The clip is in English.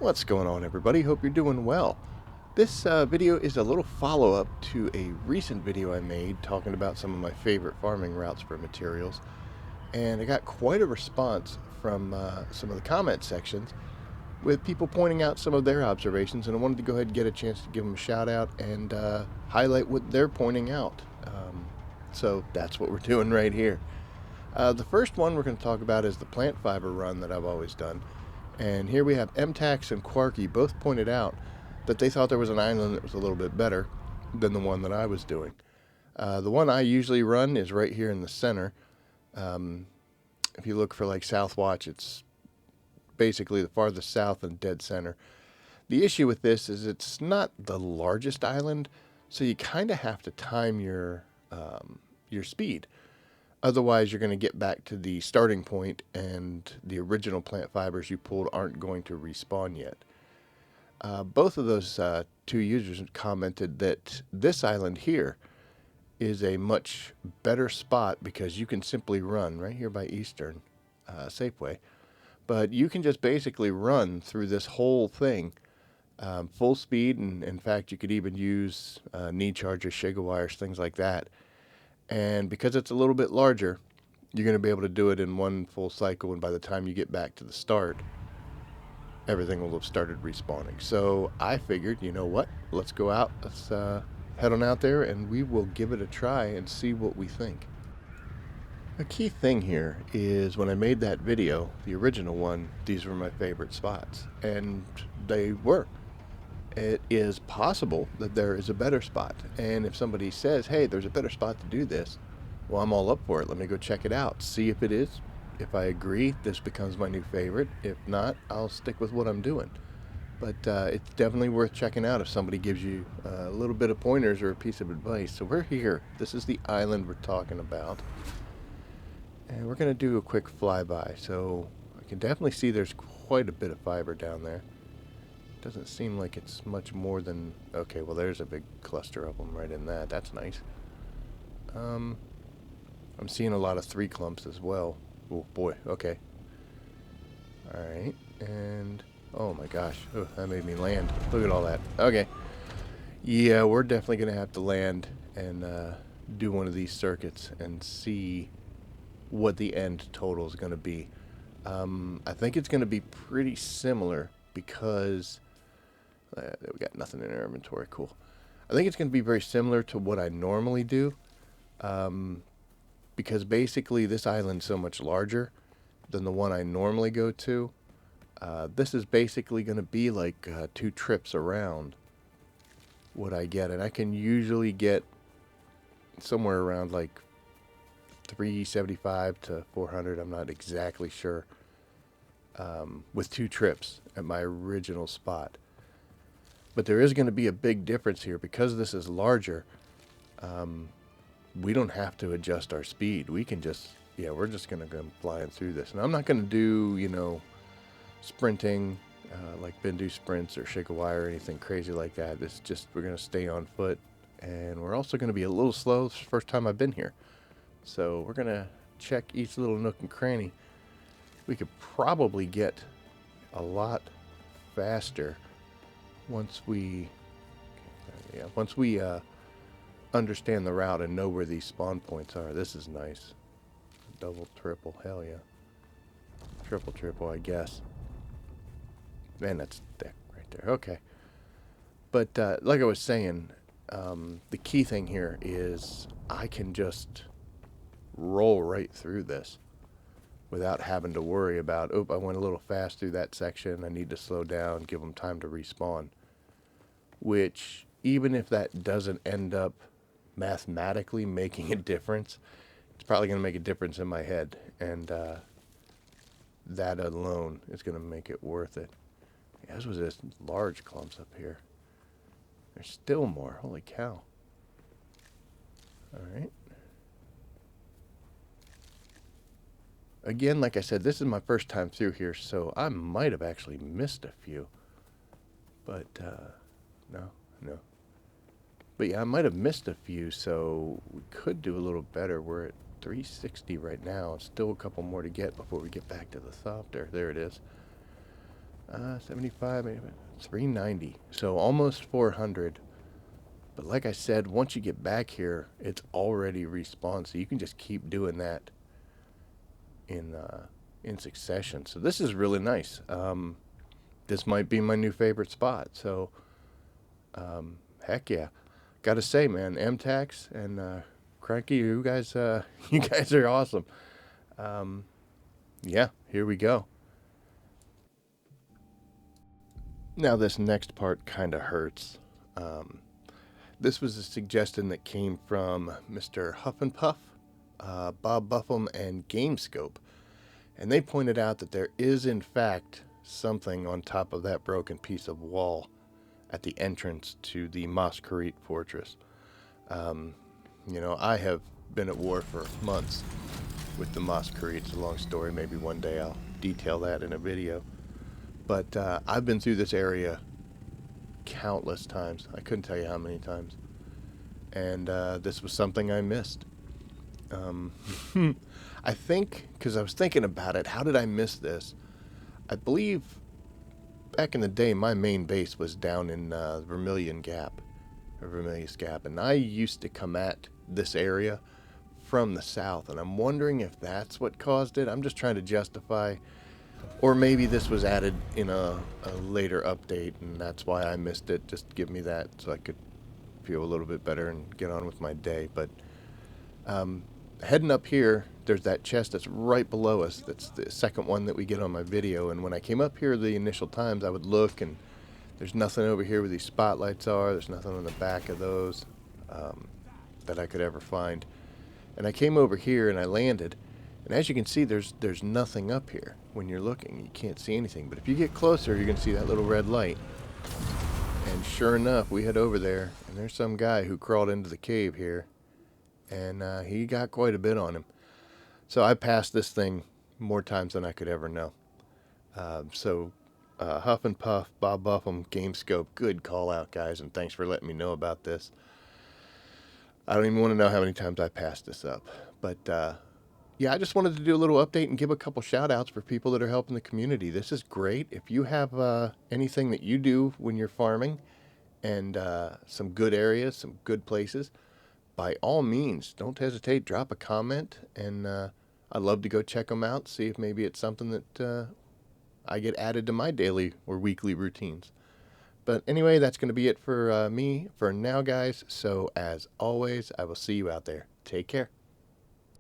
What's going on, everybody? Hope you're doing well. This video is a little follow-up to a recent video I made talking about some of my favorite farming routes for materials, and I got quite a response from some of the comment sections with people pointing out some of their observations, and I wanted to go ahead and get a chance to give them a shout out and highlight what they're pointing out. So that's what we're doing right here. The first one we're going to talk about is the plant fiber run that I've always done. And here we have MTax and Quarky both pointed out that they thought there was an island that was a little bit better than the one that I was doing. The one I usually run is right here in the center. If you look for like Southwatch, it's basically the farthest south and dead center. The issue with this is it's not the largest island, so you kind of have to time your speed. Otherwise, you're going to get back to the starting point, and the original plant fibers you pulled aren't going to respawn yet. Both of those two users commented that this island here is a much better spot because you can simply run right here by Eastern Safeway. But you can just basically run through this whole thing full speed, and in fact, you could even use knee chargers, Shiga wires, things like that. And because it's a little bit larger, you're going to be able to do it in one full cycle, and by the time you get back to the start, everything will have started respawning. So I figured, you know what, let's go out, let's head on out there, and we will give it a try and see what we think. A key thing here is when I made that video, the original one, these were my favorite spots, and they were. It is possible that there is a better spot, and if somebody says, hey, there's a better spot to do this, well, I'm all up for it. Let me go check it out, see if it is. If I agree, this becomes my new favorite. If not, I'll stick with what I'm doing. But it's definitely worth checking out if somebody gives you a little bit of pointers or a piece of advice. So we're here. This is the island we're talking about, and we're going to do a quick flyby. So I can definitely see there's quite a bit of fiber down there. Doesn't seem like it's much more than... Okay, well, there's a big cluster of them right in that. That's nice. I'm seeing a lot of 3 clumps as well. Oh, boy. Okay. Alright. And... Oh, my gosh. Oh, that made me land. Look at all that. Okay. Yeah, we're definitely going to have to land and do one of these circuits and see what the end total is going to be. I think it's going to be pretty similar because... we got nothing in our inventory. Cool. I think it's going to be very similar to what I normally do, because basically this island's so much larger than the one I normally go to. This is basically going to be like 2 trips around what I get, and I can usually get somewhere around like 375 to 400. I'm not exactly sure, with 2 trips at my original spot. But there is going to be a big difference here because this is larger. We don't have to adjust our speed. We can just, we're just going to go flying through this. And I'm not going to do, sprinting, like Bendu sprints or shake a wire or anything crazy like that. It's just, we're going to stay on foot. And we're also going to be a little slow. It's the first time I've been here. So we're going to check each little nook and cranny. We could probably get a lot faster once we understand the route and know where these spawn points are. This is nice. Double, triple, hell yeah. Triple, I guess. Man, that's thick right there. Okay. But like I was saying, the key thing here is I can just roll right through this without having to worry about, oh, I went a little fast through that section, I need to slow down, give them time to respawn. Which, even if that doesn't end up mathematically making a difference, it's probably going to make a difference in my head. And that alone is going to make it worth it. Yeah, this was just large clumps up here. There's still more. Holy cow. Alright. Again, like I said, this is my first time through here, so I might have actually missed a few. But, no. But yeah, I might have missed a few, so we could do a little better. We're at 360 right now. Still a couple more to get before we get back to the softer. There it is. 75, 390. So almost 400. But like I said, once you get back here, it's already respawned, so you can just keep doing that in succession. So this is really nice. This might be my new favorite spot. So heck yeah, gotta say, man, MTax and Cranky, you guys, you guys are awesome. Yeah, here we go. Now this next part kind of hurts. Um, this was a suggestion that came from Mr. Huffnpuff, Bobbuffum, and GameScope, and they pointed out that there is in fact something on top of that broken piece of wall at the entrance to the Masquerite Fortress. Um, you know, I have been at war for months with the Masquerite. It's a long story. Maybe one day I'll detail that in a video. But I've been through this area countless times. I couldn't tell you how many times. And this was something I missed. Um, I think, because I was thinking about it, how did I miss this? I believe back in the day, my main base was down in Vermilion Gap, or Vermilius Gap, and I used to come at this area from the south, and I'm wondering if that's what caused it. I'm just trying to justify, or maybe this was added in a later update, and that's why I missed it. Just give me that so I could feel a little bit better and get on with my day. But heading up here, there's that chest that's right below us. That's the second one that we get on my video. And when I came up here the initial times, I would look, and there's nothing over here where these spotlights are. There's nothing on the back of those that I could ever find. And I came over here and I landed. And as you can see, there's nothing up here. When you're looking, you can't see anything. But if you get closer, you're going to see that little red light. And sure enough, we head over there, and there's some guy who crawled into the cave here. And he got quite a bit on him. So I passed this thing more times than I could ever know. Huff and Puff, Bobbuffum, GameScope, good call out, guys, and thanks for letting me know about this. I don't even want to know how many times I passed this up. But yeah, I just wanted to do a little update and give a couple shout outs for people that are helping the community. This is great. If you have anything that you do when you're farming and some good areas, some good places, by all means, don't hesitate. Drop a comment, and I'd love to go check them out, see if maybe it's something that I get added to my daily or weekly routines. But anyway, that's going to be it for me for now, guys. So as always, I will see you out there. Take care.